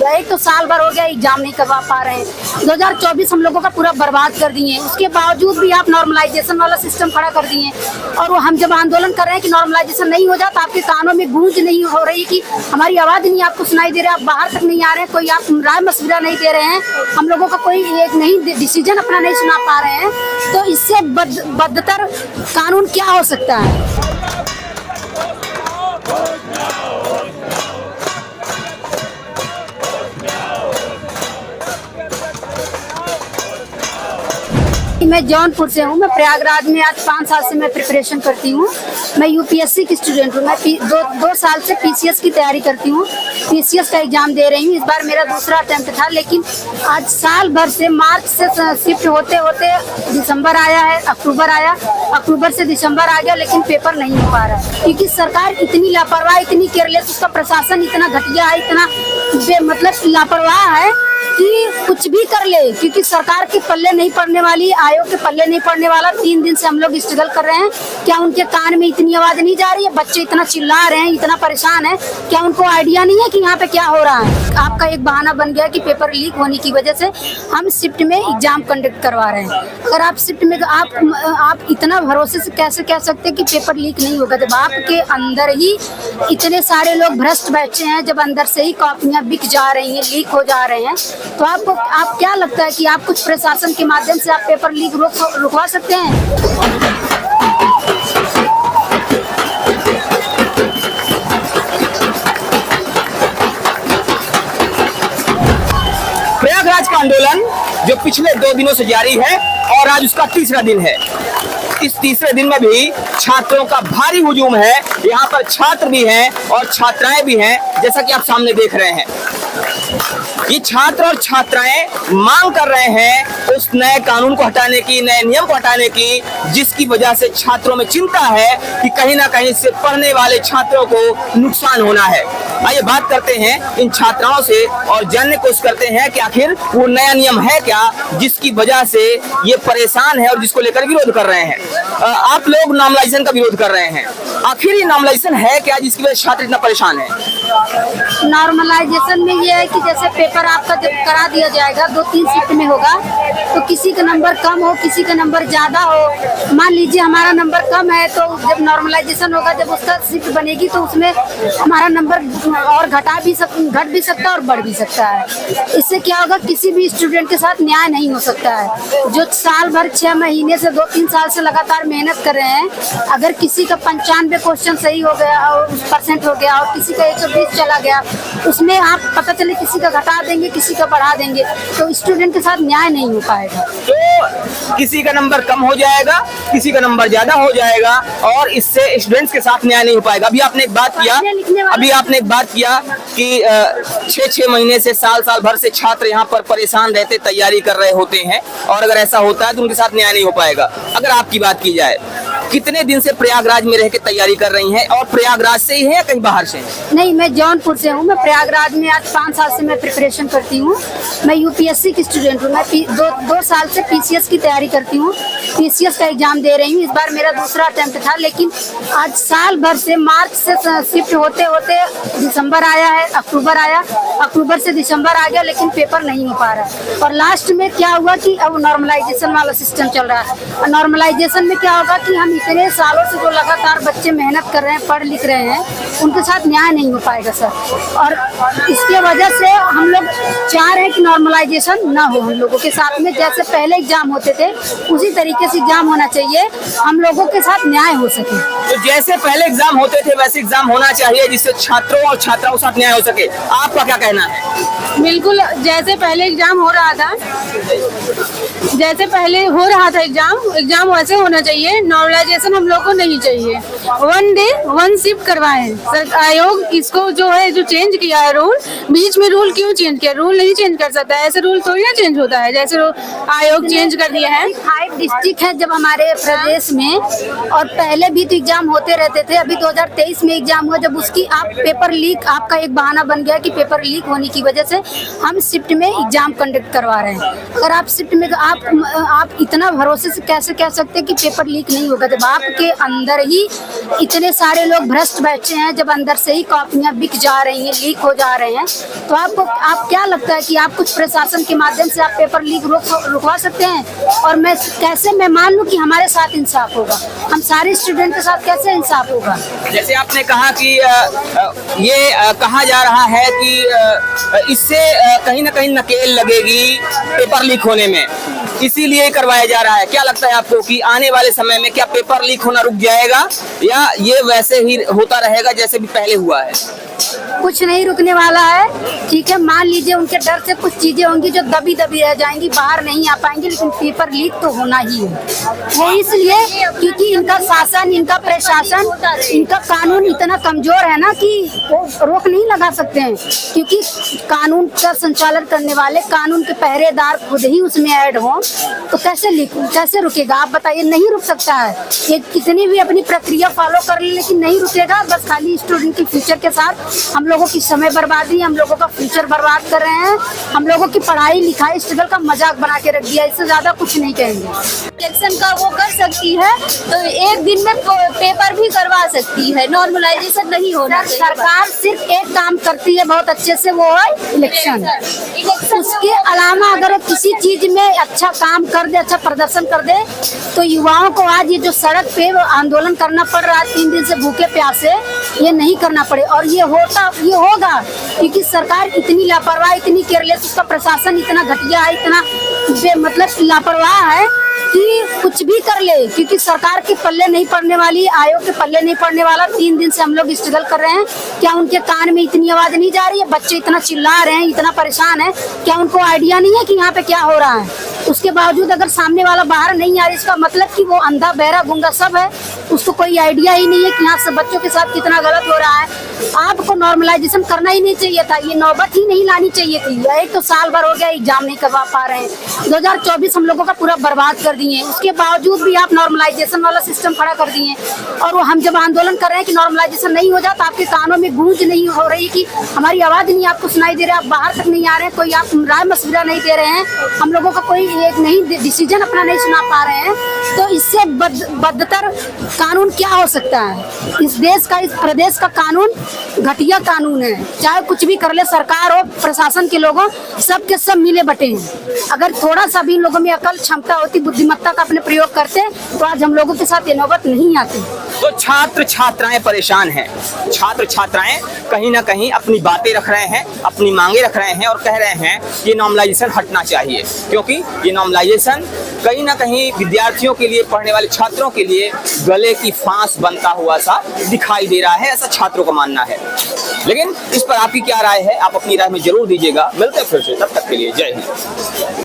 हुआ। एक तो साल भर हो गया एग्जाम नहीं करवा पा रहे हैं। 2024 हम लोगों का पूरा बर्बाद कर दिए। उसके बावजूद भी आप नॉर्मलाइजेशन वाला सिस्टम खड़ा कर दिए। और वो हम जब आंदोलन कर रहे हैं कि नॉर्मलाइजेशन नहीं हो जाता, आपके कानों में गूंज नहीं हो रही कि हमारी आवाज़ नहीं आपको सुनाई दे रहा, आप बाहर तक नहीं आ रहे हैं, कोई आप राय मशविरा नहीं दे रहे हैं, हम लोगों का कोई एक नहीं डिसीजन अपना नहीं सुना पा रहे हैं, तो इससे बदतर कानून क्या हो सकता है। मैं जौनपुर से हूँ। मैं प्रयागराज में आज 5 साल से मैं प्रिपरेशन करती हूँ। मैं यूपीएससी की स्टूडेंट हूँ। मैं दो साल से पीसीएस की तैयारी करती हूँ। पीसीएस का एग्जाम दे रही हूँ। इस बार मेरा दूसरा अटेम्प्ट था, लेकिन आज साल भर से मार्च से शिफ्ट होते होते दिसंबर आया है, अक्टूबर आया, अक्टूबर से दिसंबर आ गया, लेकिन पेपर नहीं हो पा रहा है क्योंकि सरकार इतनी लापरवाह, इतनी केयरलेस, उसका प्रशासन इतना घटिया है, इतना बेमतलब लापरवाह है कि कुछ भी कर ले, क्योंकि सरकार के पल्ले नहीं पड़ने वाली, आयोग के पल्ले नहीं पड़ने वाला। 3 दिन से हम लोग स्ट्रगल कर रहे हैं। क्या उनके कान में इतनी आवाज नहीं जा रही है? बच्चे इतना चिल्ला रहे हैं, इतना परेशान है, क्या उनको आइडिया नहीं है कि यहाँ पे क्या हो रहा है? आपका एक बहाना बन गया कि पेपर लीक होने की वजह से हम शिफ्ट में एग्जाम कंडक्ट करवा रहे हैं। अगर आप शिफ्ट में आप इतना भरोसे से कैसे कह सकते हैं कि पेपर लीक नहीं होगा, जब आपके अंदर ही इतने सारे लोग भ्रष्ट बैठे हैं, जब अंदर से ही कॉपियां बिक जा रही हैं, लीक हो जा रहे हैं, तो आप क्या लगता है कि आप कुछ प्रशासन के माध्यम से आप पेपर लीक रुकवा सकते हैं? प्रयागराज का आंदोलन जो पिछले 2 दिनों से जारी है और आज उसका तीसरा दिन है। इस तीसरे दिन में भी छात्रों का भारी हुजूम है। यहाँ पर छात्र भी हैं और छात्राएं भी हैं, जैसा कि आप सामने देख रहे हैं। ये छात्र और छात्राएं मांग कर रहे हैं उस नए कानून को हटाने की, नए नियम को हटाने की, जिसकी वजह से छात्रों में चिंता है कि कहीं ना कहीं से पढ़ने वाले छात्रों को नुकसान होना है। आइए बात करते हैं इन छात्राओं से और जानने की कोशिश करते हैं कि आखिर वो नया नियम है क्या जिसकी वजह से ये परेशान है और जिसको लेकर विरोध कर रहे हैं। आप लोग नॉर्मलाइजेशन का विरोध कर रहे हैं, आखिर ये नॉर्मलाइजेशन है क्या जिसकी वजह से छात्र इतना परेशान है? नॉर्मलाइजेशन में ये है कि जैसे पेपर आपका जब करा दिया जाएगा, 2-3 शिफ्ट में होगा, तो किसी का नंबर कम हो, किसी का नंबर ज्यादा हो। मान लीजिए हमारा नंबर कम है, तो जब नॉर्मलाइजेशन होगा, जब उसका शिफ्ट बनेगी, तो उसमें हमारा नंबर और घट भी सकता है और बढ़ भी सकता है। इससे क्या होगा, किसी भी स्टूडेंट के साथ न्याय नहीं हो सकता है। जो साल भर 6 महीने से 2-3 साल से लगातार मेहनत कर रहे हैं, अगर किसी का 95 क्वेश्चन सही हो गया और % हो गया और किसी का 120 चला गया, उसमें आप पता चले किसी का घटा देंगे, किसी का बढ़ा देंगे, तो स्टूडेंट के साथ न्याय नहीं हो पाएगा। तो किसी का नंबर कम हो जाएगा, किसी का नंबर ज्यादा हो जाएगा और इससे स्टूडेंट्स के साथ न्याय नहीं हो पाएगा। अभी आपने एक बात किया कि 6-6 महीने से साल भर से छात्र यहाँ पर परेशान रहते, तैयारी कर रहे होते हैं, और अगर ऐसा होता है तो उनके साथ न्याय नहीं हो पाएगा। अगर आपकी बात की जाए, कितने दिन से प्रयागराज में रह के तैयारी कर रही हैं और प्रयागराज से ही है या कहीं बाहर से? नहीं, मैं जौनपुर से हूँ। मैं प्रयागराज में आज 5 साल से मैं प्रिपरेशन करती हूँ। मैं यूपीएससी की स्टूडेंट हूँ। मैं 2 साल से पीसीएस की तैयारी करती हूँ। पीसीएस का एग्जाम दे रही हूँ। इस बार मेरा दूसरा अटेम्प्ट था, लेकिन आज साल भर से मार्च से शिफ्ट होते होते दिसंबर आया है, अक्टूबर आया, अक्टूबर से दिसंबर आ गया, लेकिन पेपर नहीं हो पा रहा है। और लास्ट में क्या हुआ कि अब नॉर्मलाइजेशन वाला सिस्टम चल रहा है। और नॉर्मलाइजेशन में क्या होगा कि हम इतने सालों से जो लगातार बच्चे मेहनत कर रहे हैं, पढ़ लिख रहे हैं, उनके साथ न्याय नहीं हो पाएगा सर। और इसके वजह से हम लोग चाह रहे हैं कि नॉर्मलाइजेशन ना हो हम लोगों के साथ में। जैसे पहले एग्जाम होते थे उसी तरीके से एग्जाम होना चाहिए, हम लोगों के साथ न्याय हो सके। तो जैसे पहले एग्जाम होते थे वैसे एग्जाम होना चाहिए जिससे छात्रों और छात्राओं के साथ न्याय हो सके। आपका क्या कहना है? बिल्कुल, जैसे पहले एग्जाम हो रहा था, एग्जाम वैसे होना चाहिए। नॉर्मलाइजेशन हम लोग को नहीं चाहिए। 1 डे 1 शिफ्ट करवाएं। सर आयोग इसको जो है जो चेंज किया है रूल, बीच में रूल क्यों चेंज किया? रूल नहीं चेंज कर सकता है, ऐसे रूल थोड़ी ना चेंज होता है जैसे आयोग चेंज कर दिया है। 5 डिस्ट्रिक्ट है जब हमारे प्रदेश में, और पहले भी तो एग्जाम होते रहते थे। अभी 2023 में एग्जाम हुआ, जब उसकी आप पेपर लीक, आपका एक बहाना बन गया कि पेपर लीक होने की वजह से हम शिफ्ट में एग्जाम कंडक्ट करवा रहे हैं। अगर आप शिफ्ट में आप इतना भरोसे से कैसे कह सकते हैं कि पेपर लीक नहीं होगा, जब आपके अंदर ही इतने सारे लोग भ्रष्ट बैठे हैं, जब अंदर से ही कॉपियां बिक जा रही हैं, लीक हो जा रहे हैं, तो आप क्या लगता है कि आप कुछ प्रशासन के माध्यम से आप पेपर लीक रुकवा सकते हैं? और मैं कैसे मैं मान लूं कि हमारे साथ इंसाफ होगा? हम सारे स्टूडेंट के साथ कैसे इंसाफ होगा? जैसे आपने कहा कि ये कहा जा रहा है कि इससे कहीं ना कहीं नकेल लगेगी पेपर लीक होने में, इसीलिए करवाया जा रहा है। क्या लगता है आपको कि आने वाले समय में क्या पेपर लीक होना रुक जाएगा या ये वैसे ही होता रहेगा जैसे भी पहले हुआ है? कुछ नहीं रुकने वाला है। ठीक है, मान लीजिए उनके डर से कुछ चीजें होंगी जो दबी दबी रह जाएंगी, बाहर नहीं आ पाएंगी, लेकिन पेपर लीक तो होना ही है। वो इसलिए क्योंकि इनका शासन, इनका प्रशासन, इनका कानून इतना कमजोर है ना कि वो रोक नहीं लगा सकते हैं, क्योंकि कानून का संचालन करने वाले, कानून के पहरेदार खुद ही उसमें ऐड हों तो कैसे रुकेगा? आप बताइए, नहीं रुक सकता है। ये कितनी भी अपनी प्रक्रिया फॉलो कर ले लेकिन नहीं रुकेगा। बस खाली स्टूडेंट के फ्यूचर के साथ हम लोगों की समय बर्बादी, हम लोगों का फ्यूचर बर्बाद कर रहे हैं, हम लोगों की पढ़ाई लिखाई स्ट्रगल का मजाक बना के रख दिया। इससे ज्यादा कुछ नहीं कहेंगे। इलेक्शन का वो कर सकती है तो एक दिन में पेपर भी करवा सकती है, नॉर्मलाइजेशन नहीं होना चाहिए। सरकार सिर्फ एक काम करती है बहुत अच्छे से, वो है इलेक्शन। उसके अलावा अगर वो किसी चीज में अच्छा काम कर दे, अच्छा प्रदर्शन कर दे, तो युवाओं को आज ये जो सड़क पे आंदोलन करना पड़ रहा है 3 दिन से भूखे प्यासे, ये नहीं करना पड़े। और ये होगा क्योंकि सरकार इतनी लापरवाह, इतनी केयरलेस, उसका प्रशासन इतना घटिया है, इतना मतलब लापरवाह है कि कुछ भी कर ले, क्योंकि सरकार के पल्ले नहीं पड़ने वाली, आयोग के पल्ले नहीं पड़ने वाला। 3 दिन से हम लोग स्ट्रगल कर रहे हैं। क्या उनके कान में इतनी आवाज नहीं जा रही है? बच्चे इतना चिल्ला रहे हैं, इतना परेशान है, क्या उनको आइडिया नहीं है कि यहाँ पे क्या हो रहा है? उसके बावजूद अगर सामने वाला बाहर नहीं आ रहा, इसका मतलब कि वो अंधा बहरा गूंगा सब है, उसको कोई आइडिया ही नहीं है कि यहाँ से बच्चों के साथ कितना गलत हो रहा है। आपको नॉर्मलाइजेशन करना ही नहीं चाहिए था, ये नौबत ही नहीं लानी चाहिए थी। एक तो साल भर हो गया एग्जाम नहीं करवा पा रहे हैं, 2024 हम लोगों का पूरा बर्बाद कर दिए। उसके बावजूद भी आप नॉर्मलाइजेशन वाला सिस्टम खड़ा कर दिए। और वो हम जब आंदोलन कर रहे हैं कि नॉर्मलाइजेशन नहीं हो जाता, आपके कानों में गूंज नहीं हो रही कि हमारी आवाज नहीं आपको सुनाई दे रहा, आप बाहर तक नहीं आ रहे हैं, कोई आप राय मशविरा नहीं दे रहे हैं, हम लोगों का कोई एक नहीं डिसीजन अपना नहीं सुना पा रहे हैं, तो इससे बदतर कानून क्या हो सकता है? इस देश का, इस प्रदेश का कानून घटिया कानून है। चाहे कुछ भी कर ले सरकार हो, प्रशासन के लोगों, सब के सब मिले बटे हैं। अगर थोड़ा सा भी इन लोगों में अकल, क्षमता होती, बुद्धिमत्ता का अपने प्रयोग करते, तो आज हम लोगों के साथ ये नौबत नहीं आती। तो छात्र छात्राएं परेशान हैं। छात्र छात्राएं कहीं ना कहीं अपनी बातें रख रहे हैं, अपनी मांगे रख रहे हैं और कह रहे हैं ये नॉर्मलाइजेशन हटना चाहिए, क्योंकि ये नॉर्मलाइजेशन कहीं ना कहीं विद्यार्थियों के लिए, पढ़ने वाले छात्रों के लिए गले की फांस बनता हुआ सा दिखाई दे रहा है, ऐसा छात्रों का मानना है। लेकिन इस पर आपकी क्या राय है? आप अपनी राय में जरूर दीजिएगा। मिलते हैं फिर से, तब तक के लिए जय हिंद।